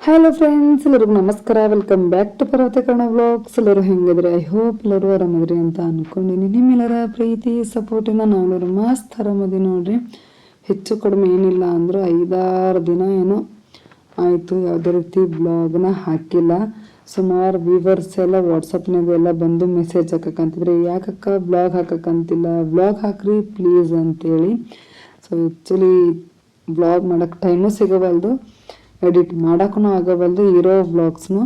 Hello friends, ಎಲ್ಲರಿಗೂ ನಮಸ್ಕಾರ. Welcome back to Parvatakarna vlogs. ಎಲ್ಲರೂ ಹೆಂಗಿದ್ರೆ ಐ ಹೋಪ್ ಎಲ್ಲರೂ ಆರಾಮದ್ರಿ ಅಂತ ಅನ್ಕೊಂಡಿನಿ. ನಿಮ್ಮೆಲ್ಲರ ಪ್ರೀತಿ ಸಪೋರ್ಟಿನ ನಾವೆಲ್ಲರೂ ಮಸ್ತ್ ಆರಾಮದಿ ನೋಡ್ರಿ. ಹೆಚ್ಚು ಕಡಿಮೆ ಏನಿಲ್ಲ ಅಂದ್ರೆ 5-6 ದಿನ ಏನೋ ಆಯಿತು ಯಾವುದೇ ರೀತಿ ಬ್ಲಾಗ್ನ ಹಾಕಿಲ್ಲ. ಸುಮಾರು ವ್ಯೂವರ್ಸ್ ಎಲ್ಲ ವಾಟ್ಸಪ್ನಾಗ ಎಲ್ಲ ಬಂದು ಮೆಸೇಜ್ ಹಾಕಕ್ಕಂತಿದ್ರೆ, ಯಾಕಕ್ಕ ಬ್ಲಾಗ್ ಹಾಕಕ್ಕಂತಿಲ್ಲ, ಬ್ಲಾಗ್ ಹಾಕ್ರಿ ಪ್ಲೀಸ್ ಅಂತೇಳಿ. ಸೊ ಆ್ಯಕ್ಚುಲಿ ಬ್ಲಾಗ್ ಮಾಡೋಕ್ಕೆ ಟೈಮು ಸಿಗವಲ್ದು, ಎಡಿಟ್ ಮಾಡೋಕ್ಕೂ ಆಗವಲ್ದು ಇರೋ ವ್ಲಾಗ್ಸ್ನು.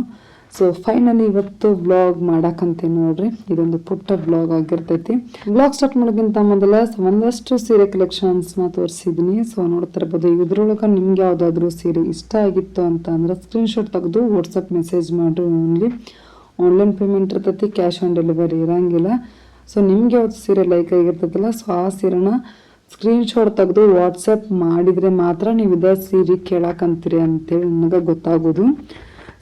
ಸೊ ಫೈನಲಿ ಇವತ್ತು ವ್ಲಾಗ್ ಮಾಡಕ್ಕಂತೆ ನೋಡ್ರಿ. ಇದೊಂದು ಪುಟ್ಟ ವ್ಲಾಗ್ ಆಗಿರ್ತೈತಿ. ವ್ಲಾಗ್ ಸ್ಟಾರ್ಟ್ ಮಾಡೋಕ್ಕಿಂತ ಮೊದಲ ಒಂದಷ್ಟು ಸೀರೆ ಕಲೆಕ್ಷನ್ಸ್ನ ತೋರಿಸಿದ್ದೀನಿ. ಸೊ ನೋಡ್ತಾ ಇರ್ಬೋದು. ಇದ್ರೊಳಗೆ ನಿಮ್ಗೆ ಯಾವುದಾದ್ರೂ ಸೀರೆ ಇಷ್ಟ ಆಗಿತ್ತು ಅಂತ ಅಂದ್ರೆ ಸ್ಕ್ರೀನ್ಶಾಟ್ ತೆಗೆದು ವಾಟ್ಸಪ್ ಮೆಸೇಜ್ ಮಾಡಿರಿ. ಓನ್ಲಿ ಆನ್ಲೈನ್ ಪೇಮೆಂಟ್ ಇರ್ತೈತಿ, ಕ್ಯಾಶ್ ಆನ್ ಡೆಲಿವರಿ ಇರೋಂಗಿಲ್ಲ. ಸೊ ನಿಮ್ಗೆ ಯಾವ್ದು ಸೀರೆ ಲೈಕ್ ಆಗಿರ್ತೈತಲ್ಲ, ಸೊ ಆ ಸೀರೆನ ಸ್ಕ್ರೀನ್ಶಾಟ್ ತೆಗೆದು ವಾಟ್ಸಪ್ ಮಾಡಿದರೆ ಮಾತ್ರ ನೀವು ಇದೇ ಸೀರೆ ಕೇಳಕ್ಕಂತೀರಿ ಅಂತೇಳಿ ನನಗೆ ಗೊತ್ತಾಗೋದು.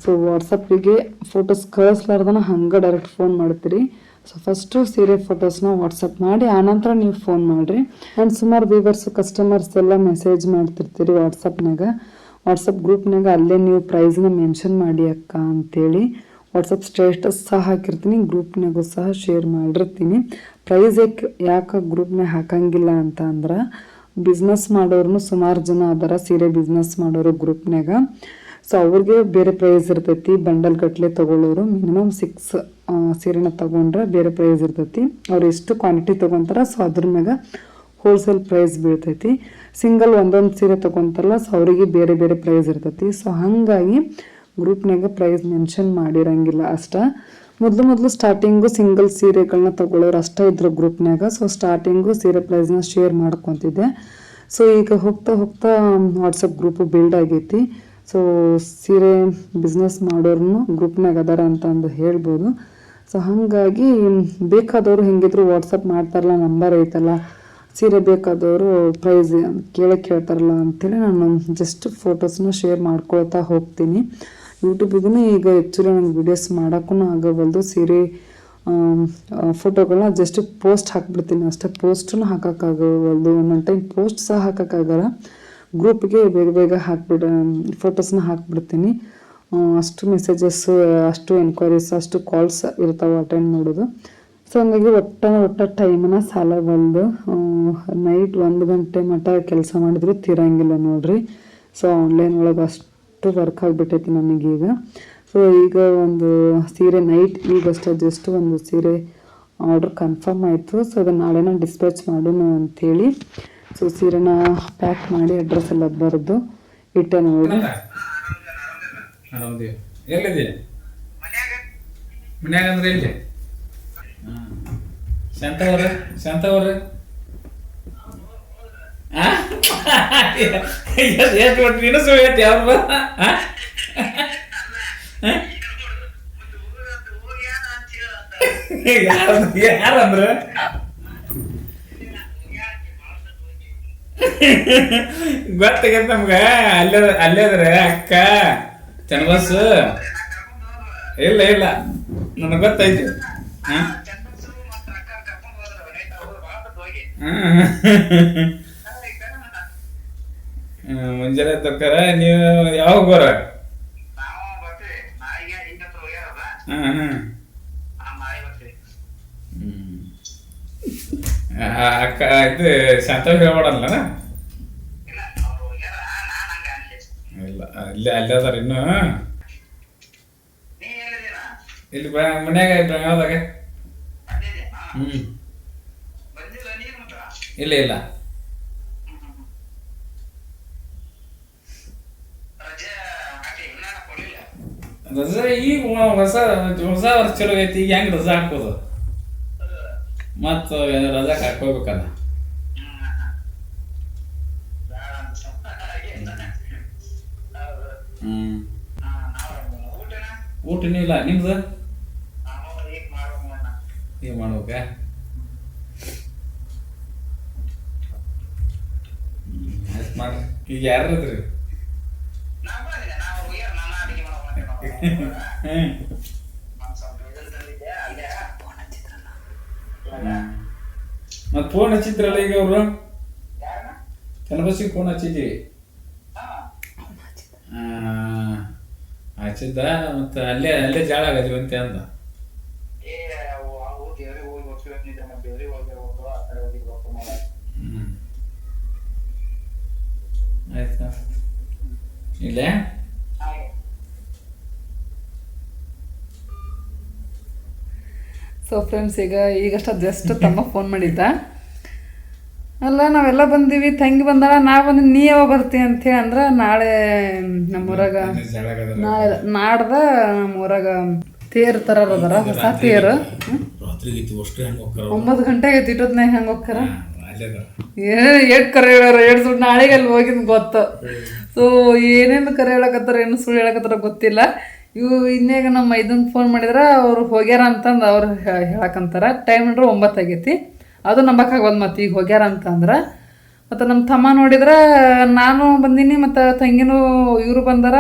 ಸೊ ವಾಟ್ಸಪ್ಪಿಗೆ ಫೋಟೋಸ್ ಕಳಿಸ್ಲಾರ್ದನ ಹಂಗೆ ಡೈರೆಕ್ಟ್ ಫೋನ್ ಮಾಡ್ತೀರಿ. ಸೊ ಫಸ್ಟು ಸೀರೆ ಫೋಟೋಸ್ನ ವಾಟ್ಸಪ್ ಮಾಡಿ ಆನಂತರ ನೀವು ಫೋನ್ ಮಾಡಿರಿ. ಆ್ಯಂಡ್ ಸುಮಾರು ವ್ಯೂವರ್ಸು ಕಸ್ಟಮರ್ಸ್ ಎಲ್ಲ ಮೆಸೇಜ್ ಮಾಡ್ತಿರ್ತೀರಿ ವಾಟ್ಸಪ್ ಗ್ರೂಪ್ನಾಗ. ಅಲ್ಲೇ ನೀವು ಪ್ರೈಸ್ನ ಮೆನ್ಷನ್ ಮಾಡಿ ಅಕ್ಕ ಅಂತೇಳಿ ವಾಟ್ಸಪ್ ಸ್ಟೇಟಸ್ ಸಹ ಹಾಕಿರ್ತೀನಿ, ಗ್ರೂಪ್ನಾಗೂ ಸಹ ಶೇರ್ ಮಾಡಿರ್ತೀನಿ. ಪ್ರೈಸ್ ಯಾಕೆ ಗ್ರೂಪ್ನಾಗ ಹಾಕಂಗಿಲ್ಲ ಅಂತ ಅಂದ್ರೆ, ಬಿಸ್ನೆಸ್ ಮಾಡೋರು ಸುಮಾರು ಜನ ಅದಾರ, ಸೀರೆ ಬಿಸ್ನೆಸ್ ಮಾಡೋರು ಗ್ರೂಪ್ನಾಗ. ಸೊ ಅವ್ರಿಗೆ ಬೇರೆ ಪ್ರೈಸ್ ಇರ್ತೈತಿ. ಬಂಡಲ್ ಗಟ್ಟಲೆ ತೊಗೊಳ್ಳೋರು ಮಿನಿಮಮ್ 6 ಸೀರೆನ ತೊಗೊಂಡ್ರೆ ಬೇರೆ ಪ್ರೈಸ್ ಇರ್ತೈತಿ. ಅವ್ರು ಎಷ್ಟು ಕ್ವಾಂಟಿಟಿ ತೊಗೊತಾರ ಸೊ ಅದ್ರ ಮ್ಯಾಗ ಹೋಲ್ಸೇಲ್ ಪ್ರೈಸ್ ಬೀಳ್ತೈತಿ. ಸಿಂಗಲ್ ಒಂದೊಂದು ಸೀರೆ ತೊಗೊತಾರಲ್ಲ, ಸೊ ಅವರಿಗೆ ಬೇರೆ ಬೇರೆ ಪ್ರೈಸ್ ಇರ್ತೈತಿ. ಸೊ ಹಾಗಾಗಿ ಗ್ರೂಪ್ನಾಗ ಪ್ರೈಸ್ ಮೆನ್ಷನ್ ಮಾಡಿರಂಗಿಲ್ಲ ಅಷ್ಟ. ಮೊದಲು ಸ್ಟಾರ್ಟಿಂಗು ಸಿಂಗಲ್ ಸೀರೆಗಳನ್ನ ತೊಗೊಳ್ಳೋರು ಅಷ್ಟೇ ಇದ್ರು ಗ್ರೂಪ್ನಾಗ. ಸೊ ಸ್ಟಾರ್ಟಿಂಗು ಸೀರೆ ಪ್ರೈಸ್ನ ಶೇರ್ ಮಾಡ್ಕೊತಿದ್ದೆ. ಸೊ ಈಗ ಹೋಗ್ತಾ ವಾಟ್ಸಪ್ ಗ್ರೂಪು ಬಿಲ್ಡ್ ಆಗೈತಿ. ಸೊ ಸೀರೆ ಬಿಸ್ನೆಸ್ ಮಾಡೋರ್ನು ಗ್ರೂಪ್ನಾಗ ಅದಾರ ಅಂತಂದು ಹೇಳ್ಬೋದು. ಸೊ ಹಾಗಾಗಿ ಬೇಕಾದವರು ಹೆಂಗಿದ್ರು ವಾಟ್ಸಪ್ ಮಾಡ್ತಾರಲ್ಲ, ನಂಬರ್ ಐತಲ್ಲ, ಸೀರೆ ಬೇಕಾದವರು ಪ್ರೈಸ್ ಕೇಳ್ತಾರಲ್ಲ ಅಂಥೇಳಿ ನಾನು ಜಸ್ಟ್ ಫೋಟೋಸ್ನ ಶೇರ್ ಮಾಡ್ಕೊಳ್ತಾ ಹೋಗ್ತೀನಿ. ಯೂಟ್ಯೂಬಿಗೂ ಈಗ ಆ್ಯಕ್ಚುಲಿ ನಂಗೆ ವೀಡಿಯೋಸ್ ಮಾಡೋಕ್ಕೂ ಆಗವಲ್ದು. ಸೀರೆ ಫೋಟೋಗಳನ್ನ ಜಸ್ಟ್ ಪೋಸ್ಟ್ ಹಾಕ್ಬಿಡ್ತೀನಿ ಅಷ್ಟೇ. ಪೋಸ್ಟನ್ನು ಹಾಕೋಕ್ಕಾಗವಲ್ದು, ಒಂದೊಂದು ಟೈಮ್ ಪೋಸ್ಟ್ ಸಹ ಹಾಕೋಕ್ಕಾಗಲ್ಲ. ಗ್ರೂಪ್ಗೆ ಬೇಗ ಫೋಟೋಸ್ನ ಹಾಕ್ಬಿಡ್ತೀನಿ. ಅಷ್ಟು ಮೆಸೇಜಸ್ಸು, ಅಷ್ಟು ಎನ್ಕ್ವೈರೀಸ್, ಅಷ್ಟು ಕಾಲ್ಸ್ ಇರ್ತಾವೆ ಅಟೆಂಡ್ ಮಾಡೋದು. ಸೊ ಹಂಗಾಗಿ ಒಟ್ಟ ಟೈಮನ್ನ ಸಾಲವಲ್ದು. ನೈಟ್ 1 ಗಂಟೆ ಮಟ್ಟ ಕೆಲಸ ಮಾಡಿದ್ರು ತೀರಂಗಿಲ್ಲ ನೋಡ್ರಿ. ಸೊ ಆನ್ಲೈನ್ ಒಳಗೆ ಅಷ್ಟು ವರ್ಕ್ ಆಗಿಬಿಟ್ಟೈತಿ ನನಗೀಗ. ಸೊ ಈಗ ಒಂದು ಸೀರೆ ನೈಟ್ ಈಗಷ್ಟೇ ಜಸ್ಟ್ ಒಂದು ಸೀರೆ ಆರ್ಡ್ರ್ ಕನ್ಫರ್ಮ್ ಆಯಿತು. ಸೊ ಅದನ್ನು ನಾಳೆನ ಡಿಸ್ಪ್ಯಾಚ್ ಮಾಡೋಣ ಅಂಥೇಳಿ ಸೊ ಸೀರೆನ ಪ್ಯಾಕ್ ಮಾಡಿ ಅಡ್ರೆಸ್ ಎಲ್ಲ ಬರೆದು ಇಟ್ಟೆ ನೋಡಿ. ಶಾಂತವ್ರ ಎಷ್ಟು ಕೊಟ್ಟು ನೀನು ಸುಳ್ಳು ಯಾವ್ದು ಯಾರಂದ್ರ ಗೊತ್ತಾಗೈತೆ ನಮ್ಗೆ. ಅಲ್ಲೇದ್ರೆ ಅಕ್ಕ ಚನ್ನಬಸ್ ಇಲ್ಲ ನನಗೆ ಗೊತ್ತಾಯ್ತು. ಮುಂಜಾನೆ ತಕ್ಕಾರ ನೀವು ಯಾವಾಗ ಬರ? ಅಕ್ಕ ಇದು ಶಾಂತ ಹೇಳ್ಬೇಡಲ್ಲ. ಇಲ್ಲ ಅಲ್ಲೇ ಅದಾರ ಇನ್ನು ಇಲ್ಲಿ ಮನ್ಯಾಗ ಯಾವ್ದಾಗ? ಇಲ್ಲ ರಜಾ ಈಗ ಹೊಸ ವರ್ಷ ಚಲೋ ಐತಿ. ಈಗ ಹೆಂಗ್ ರಜಾ ಹಾಕೋದು? ಮತ್ತು ರಜಾಕ್ ಹಾಕೋಬೇಕಲ್ಲ. ಊಟನೂ ಇಲ್ಲ ನಿಮ್ದು? ಈಗ ಮಾಡ್ಬೇಕ? ಮಾಡ್ರಿ. ಈಗ ಯಾರ್ರಿ? ಮತ್ತೆ ಫೋನ್ ಹಚ್ಚಿದ್ರಲ್ಲ ಈಗ ಅವರು? ಚನ್ನಬಸ್ಸಿಗೆ ಫೋನ್ ಹಚ್ಚಿದ್ವಿ. ಹಚ್ಚಿದ್ದ ಮತ್ತೆ ಅಲ್ಲೇ ಅಲ್ಲೇ ಜಾಳ ಆಗದಿವಂತೆ ಅಂದ. ಆಯ್ತಾ ಇಲ್ಲೇ ಸೊ ಫ್ರೆಂಡ್ಸ್ ಈಗಷ್ಟ ಜಸ್ಟ್ ತಮ್ಮ ಫೋನ್ ಮಾಡಿದ್ದ. ಅಲ್ಲ ನಾವೆಲ್ಲ ಬಂದೀವಿ, ತಂಗಿ ಬಂದಾಳ, ನಾ ಬಂದಿನಿ, ನೀ ಯಾವಾಗ ಬರ್ತೀವಿ ಅಂತೇಳಿ ಅಂದ್ರೆ ನಾಳೆ ನಮ್ಮೂರಾಗ ನಾಡ್ದ ನಮ್ಮೂರಾಗ ತೇರು ಥರ ಅದಾರ, ಹೊಸ ತೇರು. 9 ಗಂಟೆ ಆಗೈತಿ, ಇಟ್ಟೊತ್ನಾಗ ಹೆಂಗೆ ಹೋಗ್ತಾರ ಏಟ್ ಕರೆ ಹೇಳಾರ, ಸುಳ್ಳು ನಾಳೆಗೆ ಅಲ್ಲಿ ಹೋಗಿದ್ ಗೊತ್ತು. ಸೊ ಏನೇನು ಕರೆ ಹೇಳಕತ್ತಾರ, ಏನು ಸುಳ್ಳು ಹೇಳಕತ್ತಾರ ಗೊತ್ತಿಲ್ಲ. ಇವು ಇನ್ನೇಗ ನಮ್ಮ ಮೈದನ್ ಫೋನ್ ಮಾಡಿದ್ರೆ ಅವ್ರು ಹೋಗ್ಯಾರ ಅಂತಂದು ಅವ್ರು ಹೇಳಕ್ಕಂತಾರ. ಟೈಮ್ ನೋಡ್ರೆ 9 ಆಗೈತಿ, ಅದು ನಂಬಕ್ಕಾಗೋದು. ಮತ್ತು ಈಗ ಹೋಗ್ಯಾರ ಅಂತಂದ್ರೆ ಮತ್ತು ನಮ್ಮ ತಮ್ಮ ನೋಡಿದ್ರೆ ನಾನು ಬಂದೀನಿ ಮತ್ತು ತಂಗಿನೂ ಇವರು ಬಂದಾರ,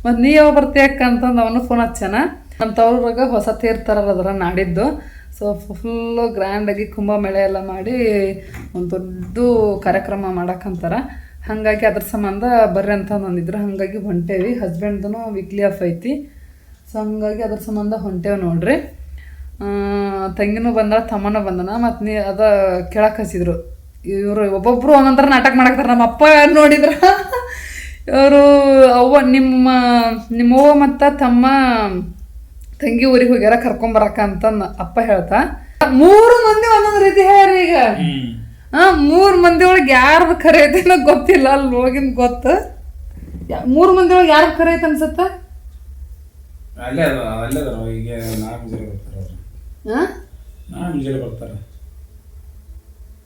ಮತ್ತು ನೀ ಯಾವ ಬರ್ತೀಯಕ್ಕ ಅಂತಂದು ಅವನು ಫೋನ್ ಹಚ್ಚಾನ. ನಮ್ಮ ತವ್ರಾಗ ಹೊಸ ತೇರ್ತಾರ ಅದರ ನಾಡಿದ್ದು. ಸೊ ಫುಲ್ಲು ಗ್ರ್ಯಾಂಡಾಗಿ ಕುಂಭಮೇಳ ಎಲ್ಲ ಮಾಡಿ ಒಂದು ದೊಡ್ಡ ಕಾರ್ಯಕ್ರಮ ಮಾಡಕ್ಕಂತಾರ. ಹಾಗಾಗಿ ಅದ್ರ ಸಂಬಂಧ ಬರ್ರಿ ಅಂತ ಅಂದಿದ್ರು. ಹಾಗಾಗಿ ಹೊಂಟೇವಿ. ಹಸ್ಬೆಂಡ್ದು ವೀಕ್ಲಿ ಆಫ್ ಐತಿ, ಸೊ ಹಂಗಾಗಿ ಅದ್ರ ಸಂಬಂಧ ಹೊಂಟೇವಿ ನೋಡ್ರಿ. ತಂಗಿನೂ ಬಂದ, ತಮ್ಮನೂ ಬಂದನ. ಮತ್ತು ಅದ ಕೇಳಕ್ಕೆ ಹಚ್ಚಿದ್ರು ಇವರು. ಒಬ್ಬೊಬ್ಬರು ಒಂದೊಂಥರ ನಾಟಕ ಮಾಡಾಕ್ತಾರೆ. ನಮ್ಮ ಅಪ್ಪ ನೋಡಿದ್ರ ಇವರು ನಿಮ್ಮವ್ವ ಮತ್ತು ತಮ್ಮ ತಂಗಿ ಊರಿಗೆ ಹೋಗ್ಯಾರ ಕರ್ಕೊಂಬರಕ್ಕ ಅಂತಂದು ಅಪ್ಪ ಹೇಳ್ತಾ. 3 ಮಂದಿ ಒಂದೊಂದು ರೀತಿ ಹೇಳ್ಯಾರ. ಈಗ 3 ಮಂದಿ ಒಳಗೆ ಯಾರ್ದು ಖರೆ ಐತೆ ಅನ್ನೋ ಗೊತ್ತಿಲ್ಲ. ಅಲ್ಲಿ ಹೋಗಿಂದ ಗೊತ್ತು. 3 ಮಂದಿ ಒಳಗೆ ಯಾರ್ದು ಖರೆ ಐತೆ ಅನ್ಸತ್ತ?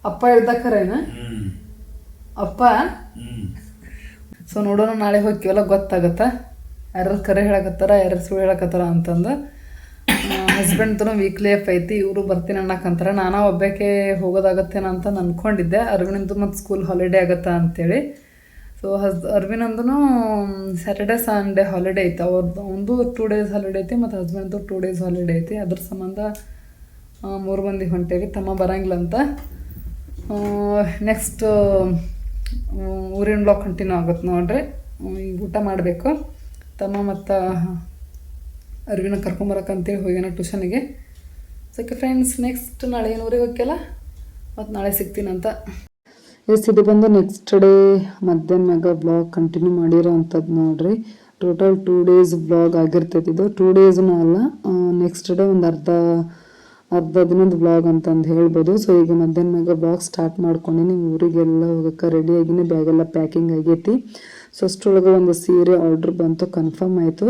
ಅಪ್ಪ ಹೇಳ್ದ ಖರೇನ ಅಪ್ಪ. ಸೊ ನೋಡೋಣ, ನಾಳೆ ಹೋಗ್ತೀವಲ್ಲ ಗೊತ್ತಾಗತ್ತ ಯಾರು ಕರೆ ಹೇಳಕತ್ತಾರ, ಯಾರು ಸುಳ್ಳು ಹೇಳಕತ್ತಾರ ಅಂತಂದು. ಹಸ್ಬೆಂಡ್ದು ವೀಕ್ಲಿ ಆಫ್ ಐತಿ, ಇವರು ಬರ್ತೀನಿ ಅನ್ನಕಂತಾರೆ. ನಾನು ಒಬ್ಬಾಕೆ ಹೋಗೋದಾಗತ್ತೇನ ಅಂತ ಅಂದ್ಕೊಂಡಿದ್ದೆ. ಅರ್ವಿನಂದು ಮತ್ತು ಸ್ಕೂಲ್ ಹಾಲಿಡೇ ಆಗತ್ತಾ ಅಂತೇಳಿ. ಸೊ ಅರ್ವಿನಂದು ಸ್ಯಾಟರ್ಡೆ ಸಂಡೇ ಹಾಲಿಡೇ ಐತೆ. ಒಂದು 2 days ಹಾಲಿಡೇ ಐತಿ, ಮತ್ತು ಹಸ್ಬೆಂಡ್ದು 2 days ಹಾಲಿಡೇ ಐತಿ. ಅದ್ರ ಸಂಬಂಧ 3 ಮಂದಿ ಹೊಂಟೇವಿ. ತಮ್ಮ ಬರಂಗಿಲ್ಲ ಅಂತ. ನೆಕ್ಸ್ಟ್ ಊರಿನ ಬ್ಲಾಗ್ ಕಂಟಿನ್ಯೂ ಆಗುತ್ತೆ ನೋಡ್ರಿ. ಈಗ ಊಟ ಮಾಡಬೇಕು. ತಮ್ಮ ಮತ್ತು ಅರ್ವಿನ ಕರ್ಕೊಂಬರಕ್ಕಂತೇಳಿ ಹೋಗ್ಯಾನ ಟ್ಯೂಷನಿಗೆ. ಸೋಕೆ ಫ್ರೆಂಡ್ಸ್, ನೆಕ್ಸ್ಟ್ ನಾಳೆ ಏನು ಊರಿಗೆ ಹೋಗ್ಯಲ್ಲ, ಮತ್ತು ನಾಳೆ ಸಿಗ್ತೀನಂತ. ಇದು ಬಂದು ನೆಕ್ಸ್ಟ್ ಡೇ ಮಧ್ಯಾಹ್ನದಾಗ ಬ್ಲಾಗ್ ಕಂಟಿನ್ಯೂ ಮಾಡಿರೋ ಅಂಥದ್ದು ನೋಡ್ರಿ. ಟೋಟಲ್ 2 days ಬ್ಲಾಗ್ ಆಗಿರ್ತೈತಿ. ಇದು 2 daysನೂ ಅಲ್ಲ, ನೆಕ್ಸ್ಟ್ ಡೇ ಒಂದು ಅರ್ಧ ದಿನದ ಬ್ಲಾಗ್ ಅಂತಂದು ಹೇಳ್ಬೋದು. ಸೊ ಈಗ ಮಧ್ಯಾಹ್ನದಾಗ ಬ್ಲಾಗ್ ಸ್ಟಾರ್ಟ್ ಮಾಡ್ಕೊಂಡಿನಿ. ಊರಿಗೆಲ್ಲ ಹೋಗೋಕೆ ರೆಡಿಯಾಗಿನಿ, ಬ್ಯಾಗೆಲ್ಲ ಪ್ಯಾಕಿಂಗ್ ಆಗೈತಿ. ಸೊ ಅಷ್ಟರೊಳಗೆ ಒಂದು ಸೀರೆ ಆರ್ಡ್ರ್ ಬಂತು, ಕನ್ಫರ್ಮ್ ಆಯಿತು.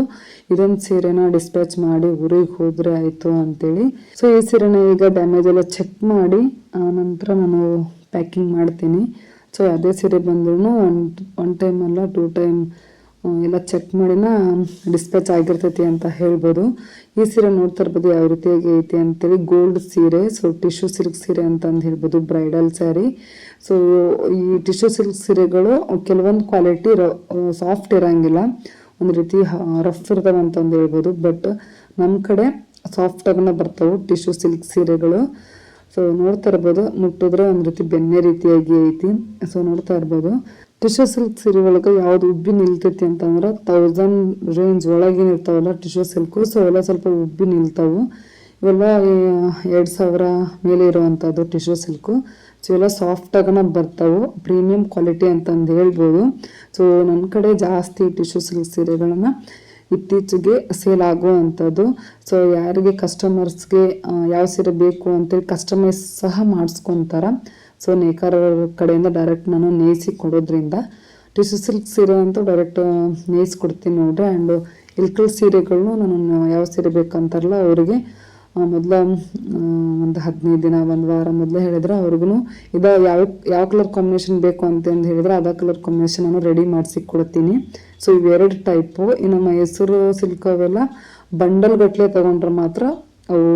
ಇದೊಂದು ಸೀರೆನ ಡಿಸ್ಪ್ಯಾಚ್ ಮಾಡಿ ಊರಿಗೆ ಹೋದರೆ ಆಯಿತು ಅಂತೇಳಿ. ಸೊ ಈ ಸೀರೆನ ಈಗ ಡ್ಯಾಮೇಜ್ ಎಲ್ಲ ಚೆಕ್ ಮಾಡಿ ನಂತರ ನಾನು ಪ್ಯಾಕಿಂಗ್ ಮಾಡ್ತೀನಿ. ಸೊ ಅದೇ ಸೀರೆ ಬಂದ್ರೂ ಒನ್ ಟೈಮ್ ಅಲ್ಲ 2 time ಎಲ್ಲ ಚೆಕ್ ಮಾಡಿನ ಡಿಸ್ಪ್ಯಾಚ್ ಆಗಿರ್ತೈತಿ ಅಂತ ಹೇಳ್ಬೋದು. ಈ ಸೀರೆ ನೋಡ್ತಾ ಇರ್ಬೋದು ಯಾವ ರೀತಿಯಾಗಿ ಐತಿ ಅಂತೇಳಿ. ಗೋಲ್ಡ್ ಸೀರೆ, ಸೊ ಟಿಶ್ಯೂ ಸಿಲ್ಕ್ ಸೀರೆ ಅಂತಂದು ಹೇಳ್ಬೋದು, ಬ್ರೈಡಲ್ ಸ್ಯಾರಿ. ಸೊ ಈ ಟಿಶ್ಯೂ ಸಿಲ್ಕ್ ಸೀರೆಗಳು ಕೆಲವೊಂದು ಕ್ವಾಲಿಟಿ ಸಾಫ್ಟ್ ಇರೋಂಗಿಲ್ಲ, ಒಂದು ರೀತಿ ರಫ್ ಇರ್ತಾವೆ ಅಂತಂದು ಹೇಳ್ಬೋದು. ಬಟ್ ನಮ್ಮ ಕಡೆ ಸಾಫ್ಟಾಗನ ಬರ್ತಾವೆ ಟಿಶ್ಯೂ ಸಿಲ್ಕ್ ಸೀರೆಗಳು. ಸೊ ನೋಡ್ತಾ ಇರ್ಬೋದು, ಮುಟ್ಟಿದ್ರೆ ಒಂದು ರೀತಿ ಬೆಣ್ಣೆ ರೀತಿಯಾಗಿ ಐತಿ. ಸೊ ನೋಡ್ತಾ ಇರ್ಬೋದು. ಟಿಶ್ಯೂ ಸಿಲ್ಕ್ ಸೀರೆ ಒಳಗೆ ಯಾವ್ದು ಉಬ್ಬಿ ನಿಲ್ತೈತಿ ಅಂತಂದ್ರೆ 1000 ರೇಂಜ್ ಒಳಗೇನು ಇರ್ತಾವಲ್ಲ ಟಿಶ್ಯೂ ಸಿಲ್ಕು. ಸೊ ಎಲ್ಲ ಸ್ವಲ್ಪ ಉಬ್ಬಿ ನಿಲ್ತಾವು. ಇವೆಲ್ಲ 2000 ಮೇಲೆ ಇರುವಂಥದ್ದು ಟಿಶ್ಯೂ ಸಿಲ್ಕು. ಸೊ ಎಲ್ಲ ಸಾಫ್ಟಾಗನ ಬರ್ತಾವೆ, ಪ್ರೀಮಿಯಂ ಕ್ವಾಲಿಟಿ ಅಂತಂದು ಹೇಳ್ಬೋದು. ಸೊ ನನ್ನ ಕಡೆ ಜಾಸ್ತಿ ಟಿಶ್ಯೂ ಸಿಲ್ಕ್ ಸೀರೆಗಳನ್ನು ಇತ್ತೀಚೆಗೆ ಸೇಲ್ ಆಗುವಂಥದ್ದು. ಸೊ ಯಾರಿಗೆ ಕಸ್ಟಮರ್ಸ್ಗೆ ಯಾವ ಸೀರೆ ಬೇಕು ಅಂತೇಳಿ ಕಸ್ಟಮೈಸ್ ಸಹ ಮಾಡಿಸ್ಕೊತಾರೆ. ಸೊ ನೇಕಾರ ಕಡೆಯಿಂದ ಡೈರೆಕ್ಟ್ ನಾನು ನೇಯಿಸಿ ಕೊಡೋದ್ರಿಂದ ಟಿಶ್ಯೂ ಸಿಲ್ಕ್ ಸೀರೆ ಅಂತೂ ಡೈರೆಕ್ಟ್ ನೇಯಿಸಿ ಕೊಡ್ತೀನಿ ನೋಡ್ರಿ. ಆ್ಯಂಡ್ ಇಲ್ಕಲ್ ಸೀರೆಗಳನ್ನೂ ನಾನು ಯಾವ ಸೀರೆ ಬೇಕಂತಾರಲ್ಲ ಅವರಿಗೆ ಮೊದಲ ಒಂದು 15 ದಿನ 1 ವಾರ ಮೊದಲೇ ಹೇಳಿದ್ರೆ ಅವ್ರಿಗೂ ಇದು ಯಾವ ಕಲರ್ ಕಾಂಬಿನೇಷನ್ ಬೇಕು ಅಂತಂದು ಹೇಳಿದ್ರೆ ಅದೇ ಕಲರ್ ಕಾಂಬಿನೇಷನ್ ನಾನು ರೆಡಿ ಮಾಡಿಸಿ ಕೊಡ್ತೀನಿ. ಸೊ ಇವೆರಡು ಟೈಪು. ಇನ್ನು ಮೈಸೂರು ಸಿಲ್ಕ್ ಅವೆಲ್ಲ ಬಂಡಲ್ ಗಟ್ಟಲೆ ತೊಗೊಂಡ್ರೆ ಮಾತ್ರ ಅವು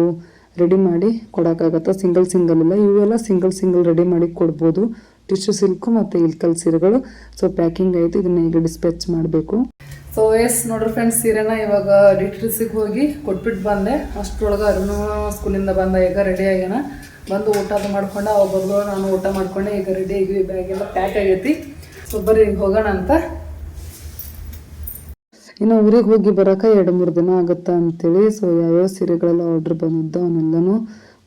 ರೆಡಿ ಮಾಡಿ ಕೊಡೋಕ್ಕಾಗತ್ತೆ, ಸಿಂಗಲ್ ಇಲ್ಲ. ಇವೆಲ್ಲ ಸಿಂಗಲ್ ರೆಡಿ ಮಾಡಿ ಕೊಡ್ಬೋದು, ಟಿಶ್ಯೂ ಸಿಲ್ಕು ಮತ್ತು ಇಲ್ಕಲ್ ಸೀರೆಗಳು. ಸೊ ಪ್ಯಾಕಿಂಗ್ ಆಯಿತು, ಇದನ್ನ ಈಗ ಡಿಸ್ಪ್ಯಾಚ್ ಮಾಡಬೇಕು. ಸೊ ಎಸ್ ನೋಡ್ರಿ ಫ್ರೆಂಡ್ಸ್, ಸೀರೆನ ಇವಾಗ ಡಿಟ್ರಿಸಿಗೆ ಹೋಗಿ ಕೊಟ್ಬಿಟ್ಟು ಬಂದೆ. ಅಷ್ಟರೊಳಗೆ ಅರುಣು ಸ್ಕೂಲಿಂದ ಬಂದ, ಈಗ ರೆಡಿ ಆಗ್ಯಾನ. ಬಂದು ಊಟ ಅದು ಮಾಡ್ಕೊಂಡು ಅವಾಗ ಬರ್ದು ನಾನು ಊಟ ಮಾಡ್ಕೊಂಡೆ. ಈಗ ರೆಡಿ ಆಗಿವಿ, ಬ್ಯಾಗ್ ಎಲ್ಲ ಪ್ಯಾಕ್ ಆಗೈತಿ. ಸೊ ಬರ್ರಿ ಹೋಗೋಣ ಅಂತ. ಇನ್ನು ಊರಿಗೆ ಹೋಗಿ ಬರೋಕೆ 2-3 ದಿನ ಆಗುತ್ತೆ ಅಂತೇಳಿ ಸೊ ಯಾವ್ಯಾವ ಸೀರೆಗಳೆಲ್ಲ ಆರ್ಡ್ರ್ ಬಂದಿದ್ದು ಅವನ್ನೆಲ್ಲನೂ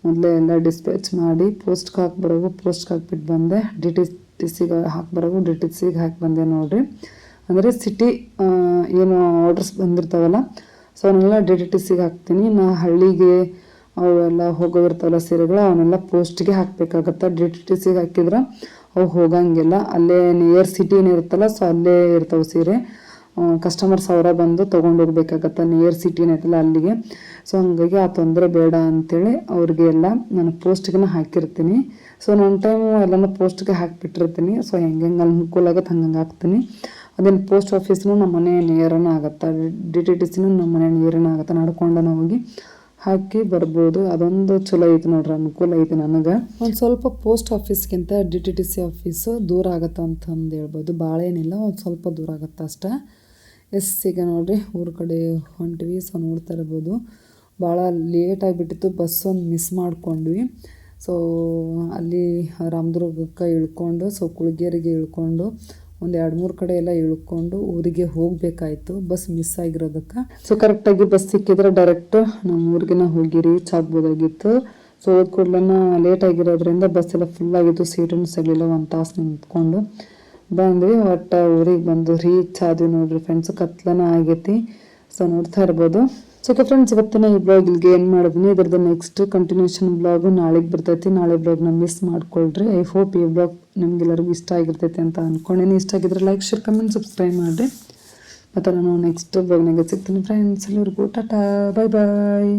ಮೊದಲೇ ಎಲ್ಲ ಡಿಸ್ಪ್ಯಾಚ್ ಮಾಡಿ ಪೋಸ್ಟ್ಗೆ ಹಾಕಿ ಪೋಸ್ಟ್ಗೆ ಹಾಕ್ಬಿಟ್ಟು ಬಂದೆ. DTCಗೆ ಹಾಕಿ ಬರೋವು DTCಗೆ ಹಾಕಿ ಬಂದೆ ನೋಡಿರಿ. ಅಂದರೆ ಸಿಟಿ ಏನು ಆರ್ಡರ್ಸ್ ಬಂದಿರ್ತಾವಲ್ಲ ಸೊ ಅವನ್ನೆಲ್ಲ DTCಗೆ ಹಾಕ್ತೀನಿ. ನಾ ಹಳ್ಳಿಗೆ ಅವೆಲ್ಲ ಹೋಗೋವಿರ್ತಾವಲ್ಲ ಸೀರೆಗಳು ಅವನ್ನೆಲ್ಲ ಪೋಸ್ಟ್ಗೆ ಹಾಕಬೇಕಾಗತ್ತೆ. DTCಗೆ ಹಾಕಿದ್ರೆ ಅವು ಹೋಗಂಗಿಲ್ಲ, ಅಲ್ಲೇ ನಿಯರ್ ಸಿಟಿ ಏನಿರುತ್ತಲ್ಲ ಸೊ ಅಲ್ಲೇ ಇರ್ತಾವೆ ಸೀರೆ. ಕಸ್ಟಮರ್ಸ್ ಅವರ ಬಂದು ತೊಗೊಂಡು ಹೋಗ್ಬೇಕಾಗತ್ತೆ, ನಿಯರ್ ಸಿಟಿನ ಐತಲ್ಲ ಅಲ್ಲಿಗೆ. ಸೊ ಹಂಗಾಗಿ ಆ ತೊಂದರೆ ಬೇಡ ಅಂಥೇಳಿ ಅವ್ರಿಗೆ ಎಲ್ಲ ನಾನು ಪೋಸ್ಟ್ಗೆ ಹಾಕಿರ್ತೀನಿ. ಸೊ ನಾನು ಟೈಮು ಎಲ್ಲನೂ ಪೋಸ್ಟ್ಗೆ ಹಾಕಿಬಿಟ್ಟಿರ್ತೀನಿ. ಸೊ ಹೆಂಗೆ ಅನುಕೂಲ ಆಗುತ್ತೆ ಹಂಗೆ ಹಾಕ್ತೀನಿ. ಅದೇನು ಪೋಸ್ಟ್ ಆಫೀಸ್ನು ನಮ್ಮ ಮನೆ ನಿಯರನ ಆಗುತ್ತೆ, DTCನೂ ನಮ್ಮ ಮನೆ ನಿಯರನ ಆಗುತ್ತೆ. ನಡ್ಕೊಂಡು ಹೋಗಿ ಹಾಕಿ ಬರ್ಬೋದು. ಅದೊಂದು ಚಲೋ ಐತೆ ನೋಡ್ರಿ, ಅನುಕೂಲ ಐತೆ ನನಗೆ. ಒಂದು ಸ್ವಲ್ಪ ಪೋಸ್ಟ್ ಆಫೀಸ್ಗಿಂತ DTC ಆಫೀಸು ದೂರ ಆಗತ್ತೆ ಅಂತಂದು ಹೇಳ್ಬೋದು. ಭಾಳ ಏನಿಲ್ಲ, ಒಂದು ಸ್ವಲ್ಪ ದೂರ ಆಗುತ್ತೆ ಅಷ್ಟೇ. ಈಗ ನೋಡ್ರಿ ಊರ ಕಡೆ ಹೊಂಟ್ವಿ. ಸೊ ನೋಡ್ತಾ ಇರ್ಬೋದು ಭಾಳ ಲೇಟ್ ಆಗಿಬಿಟ್ಟಿತ್ತು, ಬಸ್ ಒಂದು ಮಿಸ್ ಮಾಡ್ಕೊಂಡ್ವಿ. ಸೊ ಅಲ್ಲಿ ರಾಮದುರ್ಗಕ್ಕೆ ಇಳ್ಕೊಂಡು ಸೊ ಕುಳಗೇರಿಗೆ ಇಳ್ಕೊಂಡು ಒಂದು 2-3 ಕಡೆ ಎಲ್ಲ ಇಳ್ಕೊಂಡು ಊರಿಗೆ ಹೋಗಬೇಕಾಯ್ತು ಬಸ್ ಮಿಸ್ ಆಗಿರೋದಕ್ಕೆ. ಸೊ ಕರೆಕ್ಟಾಗಿ ಬಸ್ ಸಿಕ್ಕಿದ್ರೆ ಡೈರೆಕ್ಟ್ ನಮ್ಮ ಊರಿಗೆ ಹೋಗಿ ರೀಚ್ ಆಗ್ಬೋದಾಗಿತ್ತು. ಸೊ ಹೋದ ಕೂಡಲೇ ಲೇಟ್ ಆಗಿರೋದ್ರಿಂದ ಬಸ್ ಎಲ್ಲ ಫುಲ್ ಆಗಿತ್ತು, ಸೀಟನ್ನು ಸಿಗಲಿಲ್ಲ. 1 ತಾಸು ನಿಂತ್ಕೊಂಡು ಬಂದ್ವಿ. ಒಟ್ಟು ಊರಿಗೆ ಬಂದು ರೀಚ್ ಆದ್ವಿ ನೋಡ್ರಿ ಫ್ರೆಂಡ್ಸ್. ಕತ್ಲನ ಆಗೈತಿ. ಸೊ ನೋಡ್ತಾ ಇರ್ಬೋದು. ಸೊ ಫ್ರೆಂಡ್ಸ್ ಇವತ್ತಿನ ಈ ಬ್ಲಾಗ್ ಇಲ್ಲಿಗೆ ಏನು ಮಾಡಿದ್ನಿ. ಇದ್ರದ್ದು ನೆಕ್ಸ್ಟ್ ಕಂಟಿನ್ಯೂಷನ್ ಬ್ಲಾಗು ನಾಳೆಗೆ ಬರ್ತೈತಿ. ನಾಳೆ ಬ್ಲಾಗ್ನ ಮಿಸ್ ಮಾಡ್ಕೊಳ್ರಿ. ಐ ಹೋಪ್ ಈ ಬ್ಲಾಗ್ ನಿಮ್ಗೆಲ್ಲರಿಗೂ ಇಷ್ಟ ಆಗಿರ್ತೈತಿ ಅಂತ ಅಂದ್ಕೊಂಡೇನಿ. ಇಷ್ಟ ಆಗಿದ್ರೆ ಲೈಕ್, ಶೇರ್, ಕಮೆಂಟ್, ಸಬ್ಸ್ಕ್ರೈಬ್ ಮಾಡಿರಿ. ಮತ್ತು ನಾನು ನೆಕ್ಸ್ಟ್ ಬ್ಲಾಗ್ನಾಗ ಸಿಗ್ತೀನಿ ಫ್ರೆಂಡ್ಸ್. ಎಲ್ಲರಿಗೂ ಟಾಟಾ, ಬಾಯ್ ಬಾಯ್.